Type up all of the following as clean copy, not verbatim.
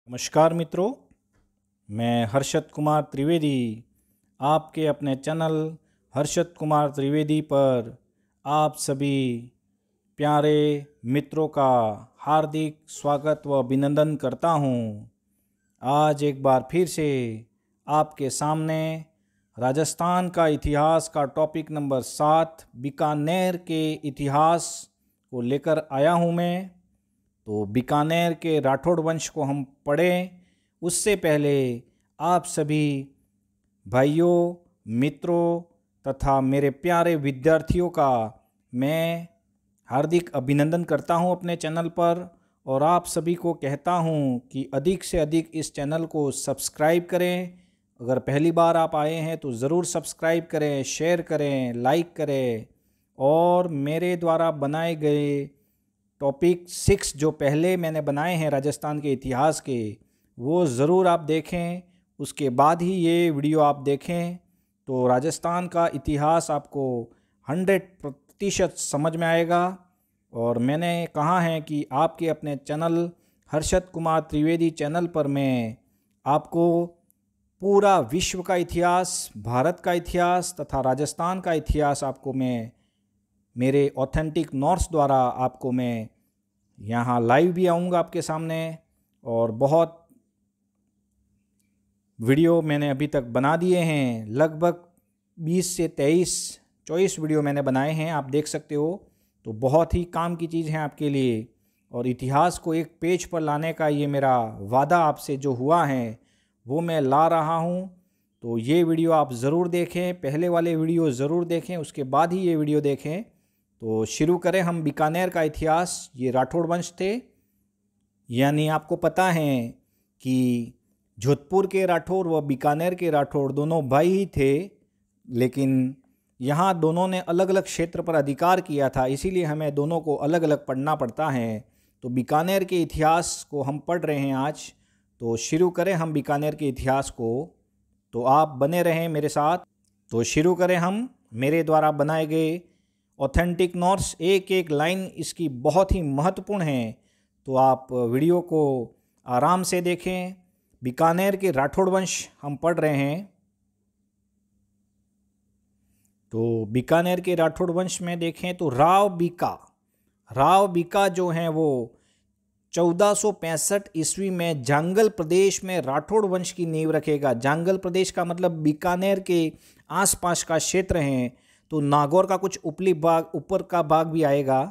नमस्कार मित्रों, मैं हर्षद कुमार त्रिवेदी आपके अपने चैनल हर्षद कुमार त्रिवेदी पर आप सभी प्यारे मित्रों का हार्दिक स्वागत व अभिनंदन करता हूं। आज एक बार फिर से आपके सामने राजस्थान का इतिहास का टॉपिक नंबर 7 बीकानेर के इतिहास को लेकर आया हूं मैं। तो बीकानेर के राठौड़ वंश को हम पढ़ें उससे पहले आप सभी भाइयों, मित्रों तथा मेरे प्यारे विद्यार्थियों का मैं हार्दिक अभिनंदन करता हूं अपने चैनल पर, और आप सभी को कहता हूं कि अधिक से अधिक इस चैनल को सब्सक्राइब करें। अगर पहली बार आप आए हैं तो ज़रूर सब्सक्राइब करें, शेयर करें, लाइक करें, और मेरे द्वारा बनाए गए टॉपिक 6 जो पहले मैंने बनाए हैं राजस्थान के इतिहास के, वो ज़रूर आप देखें। उसके बाद ही ये वीडियो आप देखें तो राजस्थान का इतिहास आपको 100% समझ में आएगा। और मैंने कहा है कि आपके अपने चैनल हर्षद कुमार त्रिवेदी चैनल पर मैं आपको पूरा विश्व का इतिहास, भारत का इतिहास तथा राजस्थान का इतिहास आपको मैं मेरे ऑथेंटिक नोट्स द्वारा आपको मैं यहाँ लाइव भी आऊँगा आपके सामने। और बहुत वीडियो मैंने अभी तक बना दिए हैं, लगभग 20 से 24 वीडियो मैंने बनाए हैं, आप देख सकते हो। तो बहुत ही काम की चीज़ है आपके लिए, और इतिहास को एक पेज पर लाने का ये मेरा वादा आपसे जो हुआ है वो मैं ला रहा हूँ। तो ये वीडियो आप ज़रूर देखें, पहले वाले वीडियो ज़रूर देखें, उसके बाद ही ये वीडियो देखें। तो शुरू करें हम बीकानेर का इतिहास। ये राठौड़ वंश थे, यानी आपको पता है कि जोधपुर के राठौड़ व बीकानेर के राठौड़ दोनों भाई ही थे, लेकिन यहाँ दोनों ने अलग अलग क्षेत्र पर अधिकार किया था, इसीलिए हमें दोनों को अलग अलग पढ़ना पड़ता है। तो बीकानेर के इतिहास को हम पढ़ रहे हैं आज। तो शुरू करें हम बीकानेर के इतिहास को, तो आप बने रहें मेरे साथ। तो शुरू करें हम मेरे द्वारा बनाए गए ऑथेंटिक नोट्स। एक एक लाइन इसकी बहुत ही महत्वपूर्ण है, तो आप वीडियो को आराम से देखें। बीकानेर के राठौड़ वंश हम पढ़ रहे हैं। तो बीकानेर के राठौड़ वंश में देखें तो राव बीका जो हैं वो 1465 ईस्वी में जांगल प्रदेश में राठौड़ वंश की नींव रखेगा। जांगल प्रदेश का मतलब बीकानेर के आसपास का क्षेत्र है। तो नागौर का कुछ ऊपर का भाग भी आएगा,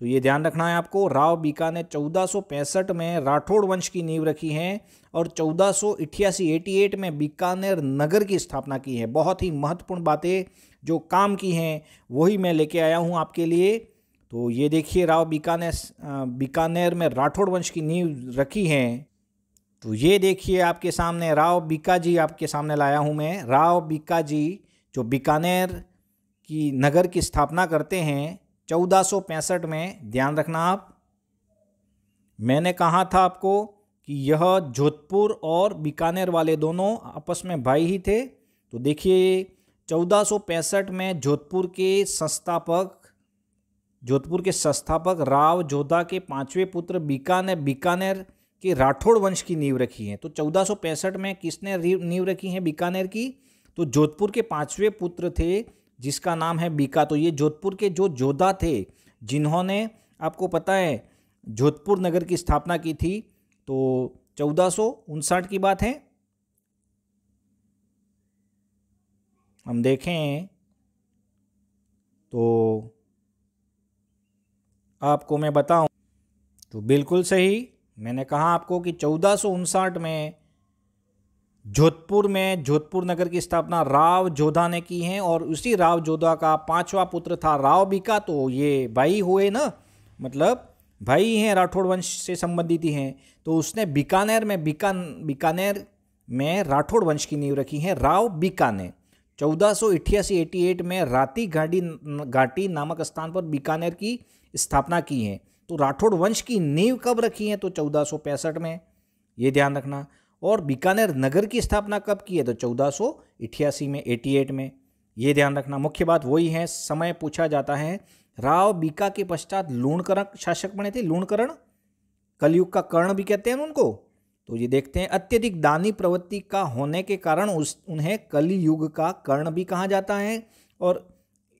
तो ये ध्यान रखना है आपको। राव बीका ने 1465 में राठौड़ वंश की नींव रखी है, और 1488 में बीकानेर नगर की स्थापना की है। बहुत ही महत्वपूर्ण बातें जो काम की हैं वही मैं लेके आया हूँ आपके लिए। तो ये देखिए, राव बीका ने बीकानेर में राठौड़ वंश की नींव रखी है। तो ये देखिए आपके सामने राव बीका जी आपके सामने लाया हूँ मैं। राव बीका जी जो बीकानेर की नगर की स्थापना करते हैं 1465 में। ध्यान रखना आप, मैंने कहा था आपको कि यह जोधपुर और बीकानेर वाले दोनों आपस में भाई ही थे। तो देखिए 1465 में जोधपुर के संस्थापक राव जोधा के 5वें पुत्र बीका ने बीकानेर के राठौड़ वंश की नींव रखी है। तो 1465 में किसने नींव रखी है बीकानेर की? तो जोधपुर के 5वें पुत्र थे जिसका नाम है बीका। तो ये जोधपुर के जो जोधा थे जिन्होंने, आपको पता है, जोधपुर नगर की स्थापना की थी। तो 1459 की बात है। हम देखें तो आपको मैं बताऊं तो बिल्कुल सही, मैंने कहा आपको कि 1459 में जोधपुर नगर की स्थापना राव जोधा ने की है, और उसी राव जोधा का 5वां पुत्र था राव बीका। तो ये भाई हुए ना, मतलब भाई हैं, राठौड़ वंश से संबंधित ही हैं। तो उसने बीकानेर में राठौड़ वंश की नींव रखी है राव बीका ने। 1488 में राती घाटी नामक स्थान पर बीकानेर की स्थापना की है। तो राठौड़ वंश की नींव कब रखी है? तो 1465 में, ये ध्यान रखना। और बीकानेर नगर की स्थापना कब की है? तो 1488 में, 88 में, ये ध्यान रखना। मुख्य बात वही है, समय पूछा जाता है। राव बीका के पश्चात लूणकरण शासक बने थे। लूणकरण, कलयुग का कर्ण भी कहते हैं उनको। तो ये देखते हैं, अत्यधिक दानी प्रवृत्ति का होने के कारण उन्हें कलि युग का कर्ण भी कहा जाता है। और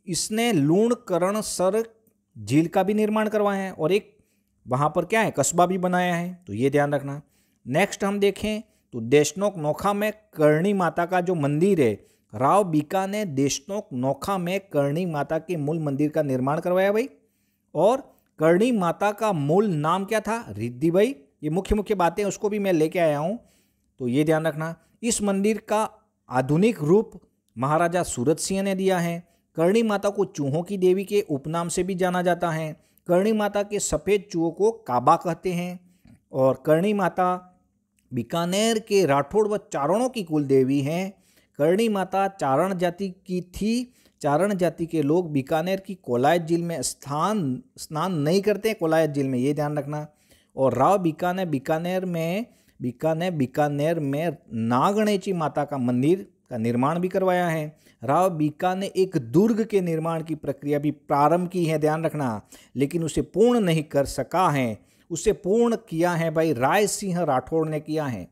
इसने लूणकरण सर झील का भी निर्माण करवाया है और एक वहाँ पर क्या है, कस्बा भी बनाया है, तो ये ध्यान रखना। नेक्स्ट हम देखें तो देशनोक नोखा में करणी माता का जो मंदिर है, राव बीका ने देशनोक नोखा में करणी माता के मूल मंदिर का निर्माण करवाया भाई। और करणी माता का मूल नाम क्या था, रिद्धि भाई। ये मुख्य मुख्य बातें उसको भी मैं लेके आया हूँ, तो ये ध्यान रखना। इस मंदिर का आधुनिक रूप महाराजा सूरत सिंह ने दिया है। करणी माता को चूहों की देवी के उपनाम से भी जाना जाता है। करणी माता के सफ़ेद चूहों को काबा कहते हैं। और करणी माता बीकानेर के राठौड़ व चारणों की कुल देवी हैं। करणी माता चारण जाति की थी। चारण जाति के लोग बीकानेर की कोलायत झील में स्नान नहीं करते, कोलायत झील में, ये ध्यान रखना। और राव बीका ने बीकानेर में नागणेची माता का मंदिर का निर्माण भी करवाया है। राव बीका ने एक दुर्ग के निर्माण की प्रक्रिया भी प्रारंभ की है, ध्यान रखना, लेकिन उसे पूर्ण नहीं कर सका है। उसे पूर्ण किया है भाई राय सिंह राठौड़ ने किया है।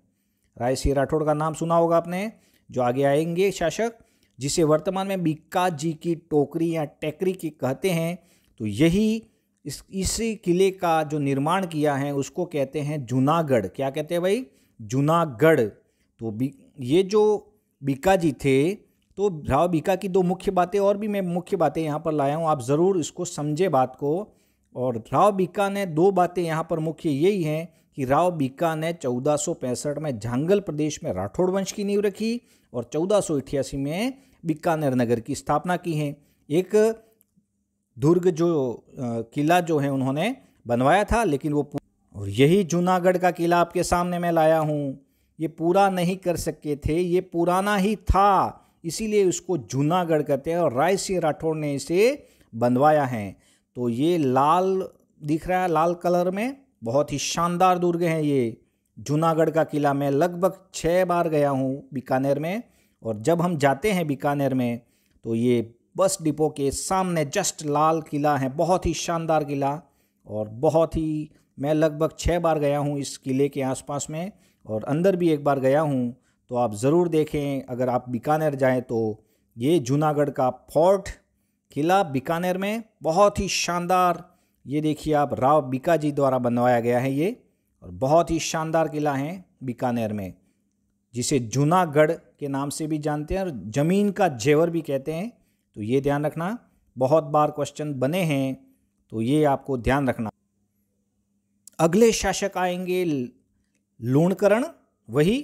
राय सिंह राठौड़ का नाम सुना होगा आपने, जो आगे आएंगे शासक, जिसे वर्तमान में बीका जी की टोकरी या टेकरी की कहते हैं। तो यही इसी किले का जो निर्माण किया है उसको कहते हैं जूनागढ़। क्या कहते हैं भाई, जूनागढ़। तो ये जो बीका जी थे, तो राव बीका की दो मुख्य बातें, और भी मैं मुख्य बातें यहाँ पर लाया हूँ, आप ज़रूर इसको समझे बात को। और राव बीका ने दो बातें यहाँ पर मुख्य यही हैं कि राव बीका ने 1465 में झांगल प्रदेश में राठौड़ वंश की नींव रखी और 1488 में बीकानेर नगर की स्थापना की है। एक दुर्ग जो किला जो है उन्होंने बनवाया था, लेकिन वो और यही जूनागढ़ का किला आपके सामने मैं लाया हूँ। ये पूरा नहीं कर सके थे, ये पुराना ही था, इसीलिए उसको जूनागढ़ कहते हैं और राय सिंह राठौड़ ने इसे बनवाया है। तो ये लाल दिख रहा है, लाल कलर में, बहुत ही शानदार दुर्ग है ये जूनागढ़ का किला। मैं लगभग 6 बार गया हूँ बीकानेर में, और जब हम जाते हैं बीकानेर में तो ये बस डिपो के सामने जस्ट लाल किला है, बहुत ही शानदार किला। और बहुत ही, मैं लगभग 6 बार गया हूँ इस किले के आसपास में, और अंदर भी एक बार गया हूँ। तो आप ज़रूर देखें, अगर आप बीकानेर जाएं तो ये जूनागढ़ का फोर्ट किला बीकानेर में बहुत ही शानदार, ये देखिए आप, राव बीका जी द्वारा बनवाया गया है ये, और बहुत ही शानदार किला है बीकानेर में, जिसे जूनागढ़ के नाम से भी जानते हैं और ज़मीन का जेवर भी कहते हैं। तो ये ध्यान रखना, बहुत बार क्वेश्चन बने हैं, तो ये आपको ध्यान रखना। अगले शासक आएंगे लूणकरण, वही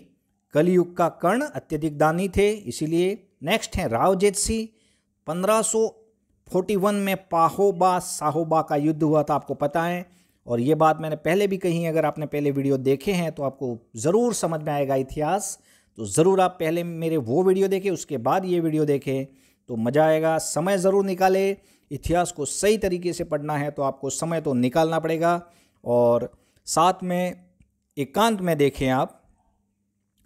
कलयुग का कर्ण, अत्यधिक दानी थे इसीलिए। नेक्स्ट है राव जेतसी। 1541 में पाहोबा साहोबा का युद्ध हुआ था, आपको पता है, और ये बात मैंने पहले भी कही, अगर आपने पहले वीडियो देखे हैं तो आपको ज़रूर समझ में आएगा इतिहास। तो ज़रूर आप पहले मेरे वो वीडियो देखें, उसके बाद ये वीडियो देखें तो मज़ा आएगा। समय ज़रूर निकाले, इतिहास को सही तरीके से पढ़ना है तो आपको समय तो निकालना पड़ेगा, और साथ में एकांत में देखें आप।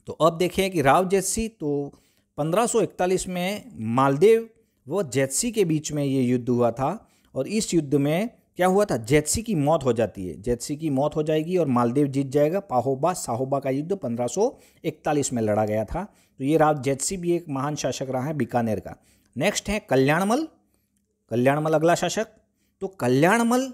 तो अब देखें कि राव जेतसी, तो 1541 में मालदेव व जेतसी के बीच में ये युद्ध हुआ था, और इस युद्ध में क्या हुआ था, जेतसी की मौत हो जाती है, जेतसी की मौत हो जाएगी और मालदेव जीत जाएगा। पाहोबा साहोबा का युद्ध 1541 में लड़ा गया था। तो ये राव जेतसी भी एक महान शासक रहा है बीकानेर का। नेक्स्ट है कल्याणमल। कल्याणमल अगला शासक। तो कल्याणमल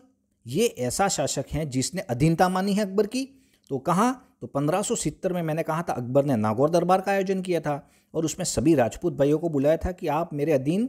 ये ऐसा शासक है जिसने अधीनता मानी है अकबर की। तो कहाँ, तो 1570 में मैंने कहा था अकबर ने नागौर दरबार का आयोजन किया था, और उसमें सभी राजपूत भाइयों को बुलाया था कि आप मेरे अधीन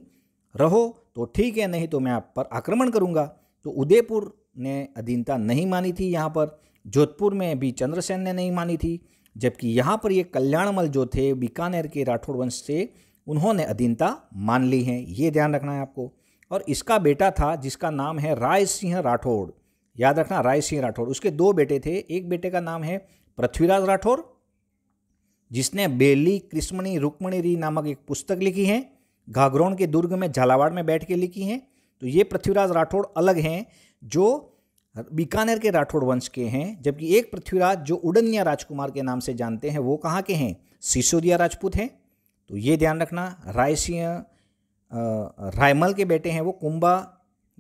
रहो तो ठीक है, नहीं तो मैं आप पर आक्रमण करूंगा। तो उदयपुर ने अधीनता नहीं मानी थी यहाँ पर, जोधपुर में भी चंद्रसेन ने नहीं मानी थी, जबकि यहाँ पर ये कल्याणमल जो थे बीकानेर के राठौड़ वंश से, उन्होंने अधीनता मान ली है, ये ध्यान रखना है आपको। और इसका बेटा था जिसका नाम है राय सिंह राठौड़, याद रखना, राय सिंह राठौड़। उसके 2 बेटे थे, एक बेटे का नाम है पृथ्वीराज राठौड़, जिसने बेली कृष्मणी रुक्मणी नामक एक पुस्तक लिखी है, घाघरोन के दुर्ग में झालावाड़ में बैठ के लिखी है। तो ये पृथ्वीराज राठौड़ अलग हैं, जो बीकानेर के राठौड़ वंश के हैं, जबकि एक पृथ्वीराज जो उड़निया राजकुमार के नाम से जानते हैं, वो कहाँ के हैं, सिसोदिया राजपूत हैं। तो ये ध्यान रखना। राय सिंह रायमल के बेटे हैं वो कुंभा,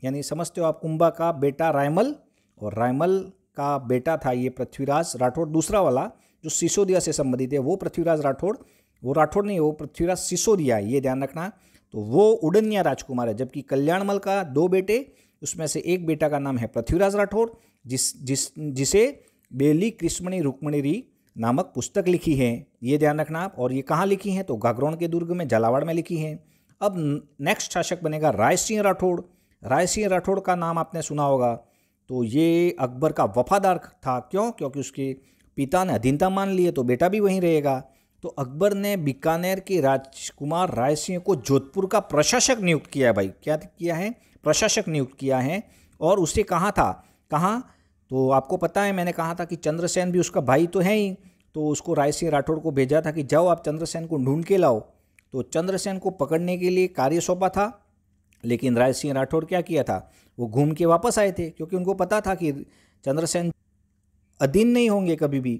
यानी समझते हो आप, कुंभा का बेटा रायमल, और रायमल का बेटा था ये पृथ्वीराज राठौड़ दूसरा वाला, जो सिसोदिया से संबंधित है वो पृथ्वीराज राठौड़, वो राठौड़ नहीं, वो पृथ्वीराज सिसोदिया है, ये ध्यान रखना। तो वो उड़निया राजकुमार है, जबकि कल्याणमल का 2 बेटे, उसमें से एक बेटा का नाम है पृथ्वीराज राठौड़, जिसे बेली कृष्णमणि रुक्मणी री नामक पुस्तक लिखी है, ये ध्यान रखना आप। और ये कहाँ लिखी है? तो गागरोन के दुर्ग में, झालावाड़ में लिखी है। अब नेक्स्ट शासक बनेगा राय सिंह राठौड़। राय सिंह राठौड़ का नाम आपने सुना होगा। तो ये अकबर का वफादार था। क्यों? क्योंकि उसके पिता ने अधीनता मान ली है, तो बेटा भी वहीं रहेगा। तो अकबर ने बीकानेर के राजकुमार राय सिंह को जोधपुर का प्रशासक नियुक्त किया है भाई। क्या किया है? प्रशासक नियुक्त किया है। और उसे कहाँ था? कहाँ? तो आपको पता है, मैंने कहा था कि चंद्रसेन भी उसका भाई तो है ही, तो उसको राय सिंह राठौड़ को भेजा था कि जाओ आप चंद्रसेन को ढूंढ के लाओ। तो चंद्रसेन को पकड़ने के लिए कार्य सौंपा था, लेकिन राय सिंह राठौड़ क्या किया था? वो घूम के वापस आए थे, क्योंकि उनको पता था कि चंद्रसेन अधीन नहीं होंगे कभी भी।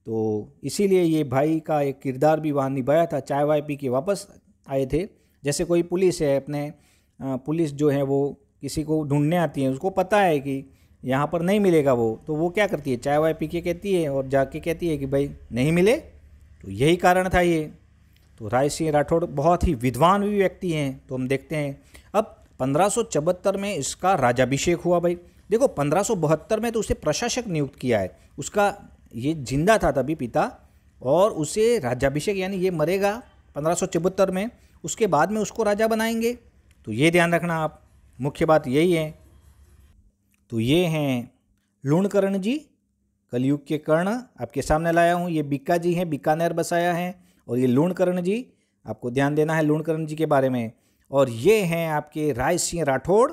तो इसीलिए ये भाई का एक किरदार भी वहाँ निभाया था। चाय वाय पी के वापस आए थे। जैसे कोई पुलिस है, अपने पुलिस जो है वो किसी को ढूंढने आती है, उसको पता है कि यहाँ पर नहीं मिलेगा वो, तो वो क्या करती है? चाय वाय पी के कहती है और जाके कहती है कि भाई नहीं मिले। तो यही कारण था ये। तो राय सिंह राठौड़ बहुत ही विद्वान भी व्यक्ति हैं। तो हम देखते हैं अब 1574 में इसका राज्याभिषेक हुआ भाई। देखो 1572 में तो उसे प्रशासक नियुक्त किया है, उसका ये जिंदा था तभी पिता, और उसे राज्याभिषेक यानी ये मरेगा 1574 में, उसके बाद में उसको राजा बनाएंगे। तो ये ध्यान रखना आप, मुख्य बात यही है। तो ये हैं लूणकर्ण जी, कलयुग के कर्ण आपके सामने लाया हूँ। ये बीका जी हैं, बीकानेर बसाया है। और ये लूणकर्ण जी, आपको ध्यान देना है लूणकर्ण जी के बारे में। और ये हैं आपके राय सिंह राठौड़।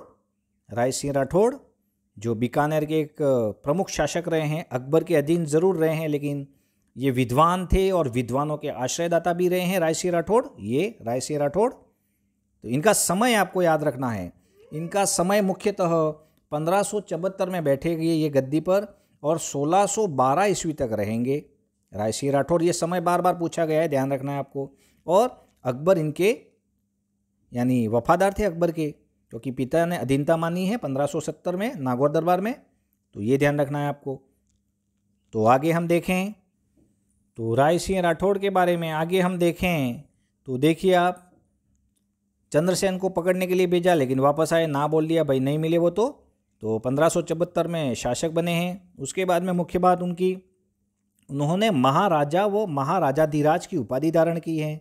राय सिंह राठौड़ जो बीकानेर के एक प्रमुख शासक रहे हैं, अकबर के अधीन जरूर रहे हैं, लेकिन ये विद्वान थे और विद्वानों के आश्रयदाता भी रहे हैं राय सिंह राठौड़। ये राय सिंह राठौड़, तो इनका समय आपको याद रखना है। इनका समय मुख्यतः 1574 में बैठेंगे ये गद्दी पर, और 1612 ईस्वी तक रहेंगे राय सिंह राठौड़। ये समय बार बार पूछा गया है, ध्यान रखना है आपको। और अकबर इनके यानी वफादार थे अकबर के, क्योंकि पिता ने अधीनता मानी है 1570 में नागौर दरबार में। तो ये ध्यान रखना है आपको। तो आगे हम देखें, तो राय सिंह राठौड़ के बारे में आगे हम देखें तो देखिए आप, चंद्रसेन को पकड़ने के लिए भेजा, लेकिन वापस आए, ना बोल दिया भाई नहीं मिले वो। तो 1574 में शासक बने हैं। उसके बाद में मुख्य बात उनकी, उन्होंने महाराजा व महाराजाधिराज की उपाधि धारण की है।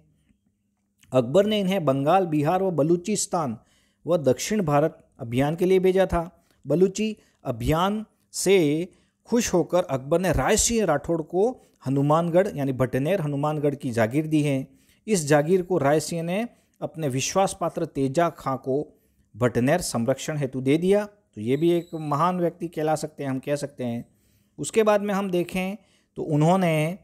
अकबर ने इन्हें बंगाल, बिहार व बलूचिस्तान व दक्षिण भारत अभियान के लिए भेजा था। बलूची अभियान से खुश होकर अकबर ने राय सिंह राठौड़ को हनुमानगढ़ यानी भटनेर हनुमानगढ़ की जागीर दी है। इस जागीर को राय सिंह ने अपने विश्वास पात्र तेजा खां को भटनेर संरक्षण हेतु दे दिया। तो ये भी एक महान व्यक्ति कहला सकते हैं, हम कह सकते हैं। उसके बाद में हम देखें तो उन्होंने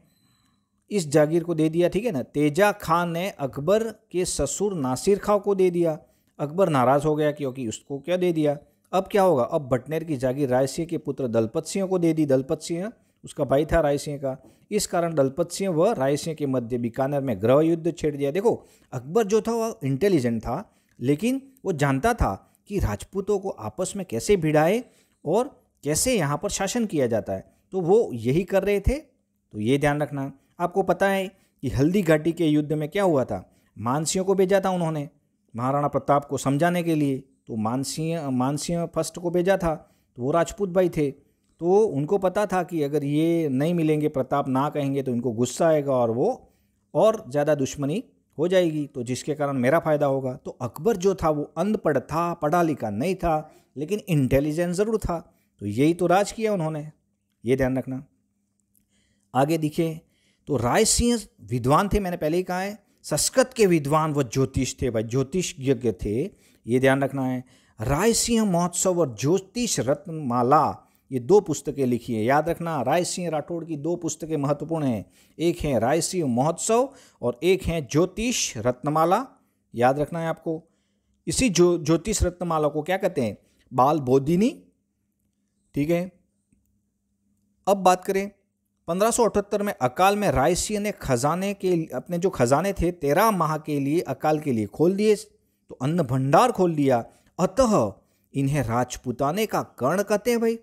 इस जागीर को दे दिया, ठीक है ना। तेजा खान ने अकबर के ससुर नासिर खां को दे दिया। अकबर नाराज़ हो गया, क्योंकि उसको क्या दे दिया। अब क्या होगा? अब भटनेर की जागीर राय सिंह के पुत्र दलपत सिंह को दे दी। दलपत सिंह उसका भाई था राय सिंह का। इस कारण दलपत सिंह व राय सिंह के मध्य बीकानेर में गृह युद्ध छेड़ दिया। देखो अकबर जो था वह इंटेलिजेंट था, लेकिन वो जानता था कि राजपूतों को आपस में कैसे भिड़ाए और कैसे यहाँ पर शासन किया जाता है। तो वो यही कर रहे थे। तो ये ध्यान रखना। आपको पता है कि हल्दी घाटी के युद्ध में क्या हुआ था? मानसिंह को भेजा था उन्होंने महाराणा प्रताप को समझाने के लिए। तो मानसिंह फर्स्ट को भेजा था। तो वो राजपूत भाई थे, तो उनको पता था कि अगर ये नहीं मिलेंगे, प्रताप ना कहेंगे, तो इनको गुस्सा आएगा और वो और ज़्यादा दुश्मनी हो जाएगी, तो जिसके कारण मेरा फ़ायदा होगा। तो अकबर जो था वो अनपढ़ था, पढ़ा लिखा नहीं था, लेकिन इंटेलिजेंट ज़रूर था। तो यही तो राज किया उन्होंने, ये ध्यान रखना। आगे दिखे तो राय सिंह विद्वान थे, मैंने पहले ही कहा है। संस्कृत के विद्वान व ज्योतिष थे भाई, ज्योतिषज्ञ थे, ये ध्यान रखना है। राय सिंह महोत्सव और ज्योतिष रत्नमाला, ये 2 पुस्तकें लिखी है, याद रखना। राय सिंह राठौड़ की 2 पुस्तकें महत्वपूर्ण हैं। एक है राय सिंह महोत्सव और एक है ज्योतिष रत्नमाला, याद रखना है आपको। इसी ज्योतिष रत्नमाला को क्या कहते हैं? बाल बोधिनी, ठीक है। अब बात करें 1578 में अकाल में राय सिंह ने खजाने के अपने जो खजाने थे 13 माह के लिए अकाल के लिए खोल दिए, तो अन्न भंडार खोल दिया। अतः इन्हें राजपूताने का कर्ण कहते हैं भाई।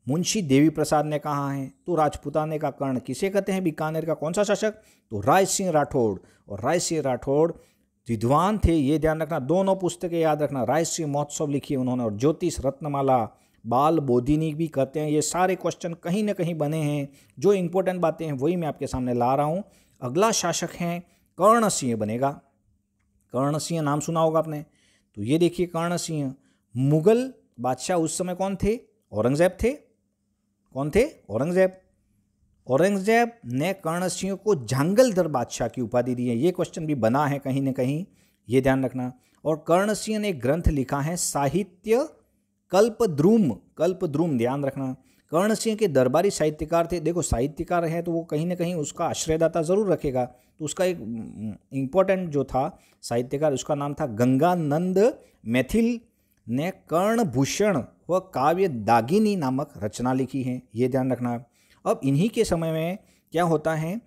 मुंशी देवी प्रसाद ने कहा है। तो राजपूताने का कर्ण किसे कहते हैं, बीकानेर का कौन सा शासक, तो राय सिंह राठौड़। और राय सिंह राठौड़ विद्वान थे, ये ध्यान रखना, दोनों पुस्तकें याद रखना, राय सिंह महोत्सव लिखी उन्होंने और ज्योतिष रत्नमाला, बाल बोधिनी भी कहते हैं। ये सारे क्वेश्चन कहीं ना कहीं बने हैं, जो इंपॉर्टेंट बातें हैं वही मैं आपके सामने ला रहा हूँ। अगला शासक हैं कर्ण सिंह बनेगा। कर्ण सिंह नाम सुना होगा आपने। तो ये देखिए कर्ण सिंह मुगल बादशाह उस समय कौन थे, औरंगजेब थे। कौन थे, औरंगजेब। औरंगजेब ने कर्ण सिंह को झांगलधर बादशाह की उपाधि दी है। ये क्वेश्चन भी बना है कहीं ना कहीं, ये ध्यान रखना। और कर्ण सिंह ने एक ग्रंथ लिखा है साहित्य कल्पद्रुम। कल्पद्रुम ध्यान रखना। कर्ण सिंह के दरबारी साहित्यकार थे। देखो साहित्यकार है तो वो कहीं ना कहीं उसका आश्रयदाता जरूर रखेगा। तो उसका एक इम्पोर्टेंट जो था साहित्यकार, उसका नाम था गंगानंद मैथिल ने कर्णभूषण व काव्य दागिनी नामक रचना लिखी है, ये ध्यान रखना। अब इन्हीं के समय में क्या होता है,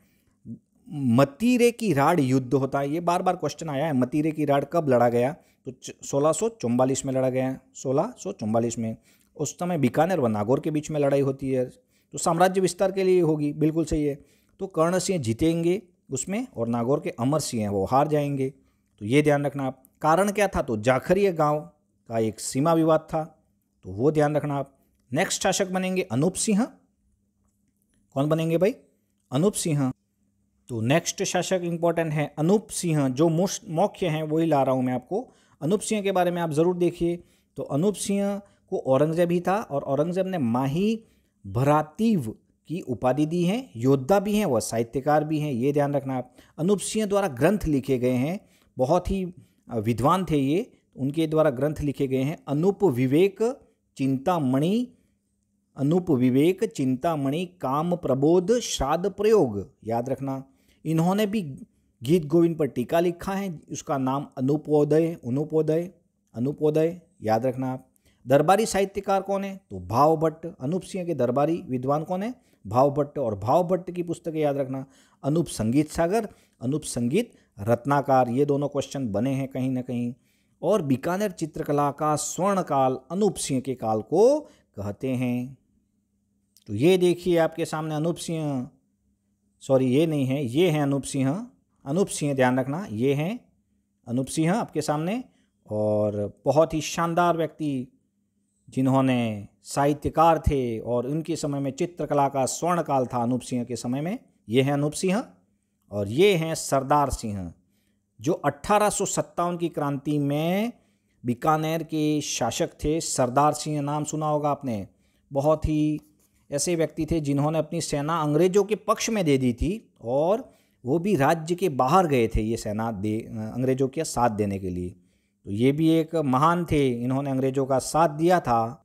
मतीरे की राड़ युद्ध होता है। ये बार बार क्वेश्चन आया है, मतीरे की राड़ कब लड़ा गया, तो 1644 में लड़ा गया, 1644 में। उस समय बीकानेर व नागौर के बीच में लड़ाई होती है, तो साम्राज्य विस्तार के लिए होगी, बिल्कुल सही है। तो कर्ण सिंह जीतेंगे उसमें और नागौर के अमर सिंह हैं वो हार जाएंगे, तो ये ध्यान रखना आप। कारण क्या था, तो जाखरिया गांव का एक सीमा विवाद था, तो वो ध्यान रखना आप। नेक्स्ट शासक बनेंगे अनूप सिंह। कौन बनेंगे भाई, अनूप सिंह। तो नेक्स्ट शासक इंपॉर्टेंट है अनूप सिंह, जो मुख्य हैं वही ला रहा हूँ मैं आपको। अनूप सिंह के बारे में आप ज़रूर देखिए। तो अनूप सिंह को औरंगजेब ही था और औरंगजेब ने माही भरातीव की उपाधि दी है। योद्धा भी हैं, वह साहित्यकार भी हैं, ये ध्यान रखना आप। अनूप सिंह द्वारा ग्रंथ लिखे गए हैं, बहुत ही विद्वान थे ये, उनके द्वारा ग्रंथ लिखे गए हैं। अनूप विवेक चिंतामणि, अनूप विवेक चिंतामणि, काम प्रबोध, श्राद्ध प्रयोग, याद रखना। इन्होंने भी गीत गोविंद पर टीका लिखा है, उसका नाम अनूपोदय, अनूपोदय, अनूपोदय, याद रखना आप। दरबारी साहित्यकार कौन है, तो भाव भट्ट। अनूप सिंह के दरबारी विद्वान कौन है, भाव भट्ट। और भाव भट्ट की पुस्तकें याद रखना, अनूप संगीत सागर, अनूप संगीत रत्नाकार। ये दोनों क्वेश्चन बने हैं कहीं ना कहीं। और बीकानेर चित्रकला का स्वर्ण काल अनूप सिंह के काल को कहते हैं। तो ये देखिए आपके सामने अनूप सिंह, सॉरी ये नहीं है, ये हैं अनूप सिंह। अनूप सिंह ध्यान रखना, ये हैं अनूप सिंह आपके सामने। और बहुत ही शानदार व्यक्ति जिन्होंने साहित्यकार थे और उनके समय में चित्रकला का स्वर्ण काल था अनूप सिंह के समय में, ये हैं अनूप सिंह। और ये हैं सरदार सिंह, जो 1857 की क्रांति में बीकानेर के शासक थे। सरदार सिंह नाम सुना होगा आपने। बहुत ही ऐसे व्यक्ति थे जिन्होंने अपनी सेना अंग्रेजों के पक्ष में दे दी थी और वो भी राज्य के बाहर गए थे ये सेना अंग्रेजों के साथ देने के लिए। तो ये भी एक महान थे, इन्होंने अंग्रेजों का साथ दिया था।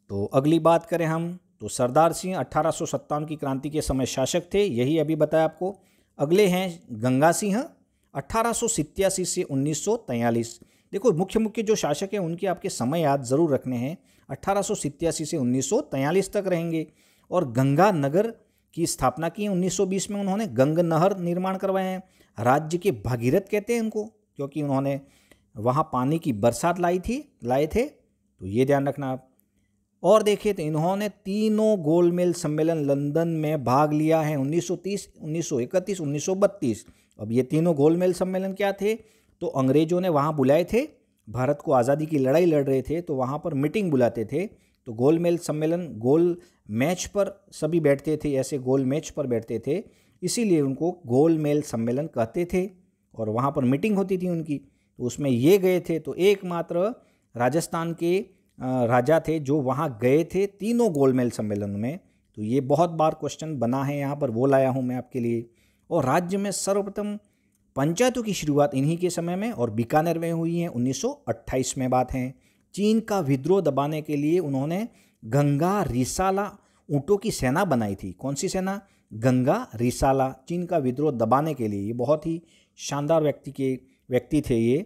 तो अगली बात करें हम, तो सरदार सिंह 1857 की क्रांति के समय शासक थे, यही अभी बताया आपको। अगले हैं गंगा सिंह, 1887 से 1943। देखो मुख्य जो शासक हैं उनके आपके समय याद जरूर रखने हैं। 1887 से 1943 तक रहेंगे। और गंगा नगर की स्थापना की 1920 में उन्होंने। गंग नहर निर्माण करवाए हैं। राज्य के भागीरथ कहते हैं इनको, क्योंकि उन्होंने वहाँ पानी की बरसात लाए थे, तो ये ध्यान रखना आप। और देखिए तो इन्होंने तीनों गोलमेज सम्मेलन लंदन में भाग लिया है, 1930, 1931, 1932। अब ये तीनों गोलमेज सम्मेलन क्या थे, तो अंग्रेजों ने वहाँ बुलाए थे, भारत को आज़ादी की लड़ाई लड़ रहे थे तो वहाँ पर मीटिंग बुलाते थे। तो गोलमेज सम्मेलन, गोल मैच पर सभी बैठते थे, ऐसे गोल मैच पर बैठते थे, इसीलिए उनको गोलमेज सम्मेलन कहते थे। और वहाँ पर मीटिंग होती थी उनकी, तो उसमें ये गए थे। तो एकमात्र राजस्थान के राजा थे जो वहाँ गए थे तीनों गोलमेज सम्मेलन में। तो ये बहुत बार क्वेश्चन बना है यहाँ पर, वो लाया हूँ मैं आपके लिए। और राज्य में सर्वप्रथम पंचायतों की शुरुआत इन्हीं के समय में और बीकानेर में हुई है, 1928 में बात है। चीन का विद्रोह दबाने के लिए उन्होंने गंगा रिसाला ऊँटों की सेना बनाई थी। कौन सी सेना, गंगा रिसाला, चीन का विद्रोह दबाने के लिए। ये बहुत ही शानदार व्यक्ति थे ये।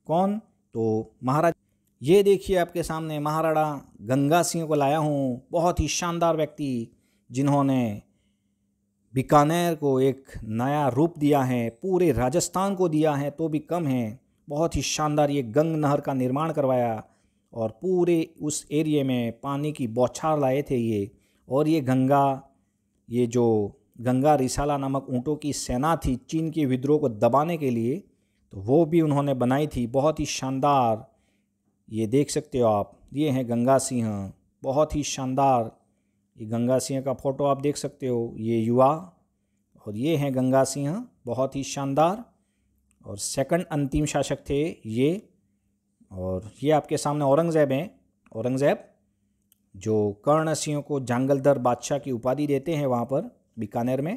कौन, तो महाराज, ये देखिए आपके सामने महाराणा गंगा सिंह को लाया हूँ। बहुत ही शानदार व्यक्ति जिन्होंने बीकानेर को एक नया रूप दिया है, पूरे राजस्थान को दिया है तो भी कम है। बहुत ही शानदार ये गंग नहर का निर्माण करवाया और पूरे उस एरिया में पानी की बौछार लाए थे ये। और ये जो गंगा रिसाला नामक ऊँटों की सेना थी चीन के विद्रोह को दबाने के लिए, तो वो भी उन्होंने बनाई थी। बहुत ही शानदार, ये देख सकते हो आप, ये हैं गंगा सिंह, बहुत ही शानदार। ये गंगा सिंह का फ़ोटो आप देख सकते हो, ये युवा, और ये हैं गंगा सिंह, बहुत ही शानदार। और सेकंड अंतिम शासक थे ये। और ये आपके सामने औरंगज़ेब हैं, औरंगज़ेब जो कर्ण सिंह को जांगलदर बादशाह की उपाधि देते हैं वहाँ पर बीकानेर में।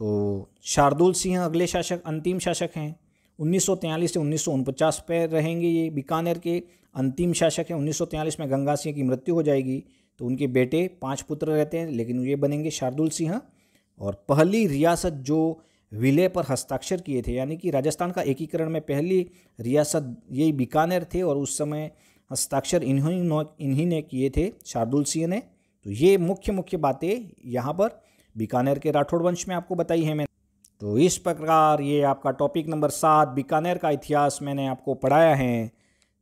तो शार्दुल सिंह अगले शासक, अंतिम शासक हैं। 1943 से 1949 पे रहेंगे ये बीकानेर के अंतिम शासक हैं। 1943 में गंगा सिंह की मृत्यु हो जाएगी, तो उनके बेटे 5 पुत्र रहते हैं, लेकिन ये बनेंगे शार्दुल सिंह। और पहली रियासत जो विलय पर हस्ताक्षर किए थे, यानी कि राजस्थान का एकीकरण में पहली रियासत यही बीकानेर थे, और उस समय हस्ताक्षर इन्हीं ने किए थे, शार्दुल सिंह ने। तो ये मुख्य बातें यहाँ पर बीकानेर के राठौड़ वंश में आपको बताई है मैंने। तो इस प्रकार ये आपका टॉपिक नंबर 7 बीकानेर का इतिहास मैंने आपको पढ़ाया है।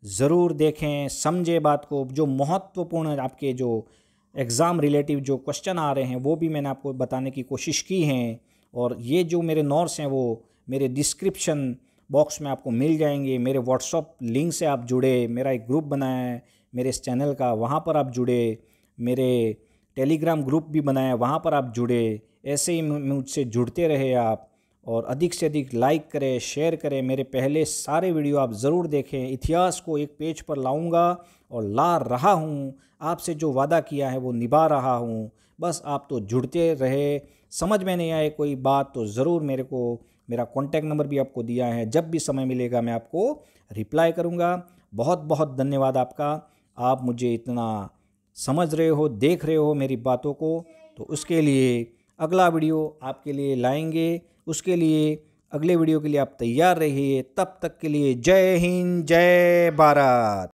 ज़रूर देखें, समझे बात को। जो महत्वपूर्ण आपके जो एग्ज़ाम रिलेटिव जो क्वेश्चन आ रहे हैं वो भी मैंने आपको बताने की कोशिश की हैं। और ये जो मेरे नोट्स हैं वो मेरे डिस्क्रिप्शन बॉक्स में आपको मिल जाएंगे। मेरे व्हाट्सअप लिंक से आप जुड़े, मेरा एक ग्रुप बनाया है मेरे इस चैनल का, वहाँ पर आप जुड़े। मेरे टेलीग्राम ग्रुप भी बनाया, वहाँ पर आप जुड़े। ऐसे ही मुझसे जुड़ते रहे आप, और अधिक से अधिक लाइक करें, शेयर करें। मेरे पहले सारे वीडियो आप ज़रूर देखें। इतिहास को एक पेज पर लाऊंगा और ला रहा हूँ। आपसे जो वादा किया है वो निभा रहा हूँ। बस आप तो जुड़ते रहे। समझ में नहीं आए कोई बात तो ज़रूर मेरा कॉन्टैक्ट नंबर भी आपको दिया है, जब भी समय मिलेगा मैं आपको रिप्लाई करूँगा। बहुत बहुत धन्यवाद आपका, आप मुझे इतना समझ रहे हो, देख रहे हो मेरी बातों को। तो उसके लिए अगला वीडियो आपके लिए लाएंगे। उसके लिए अगले वीडियो के लिए आप तैयार रहिए। तब तक के लिए जय हिंद, जय भारत।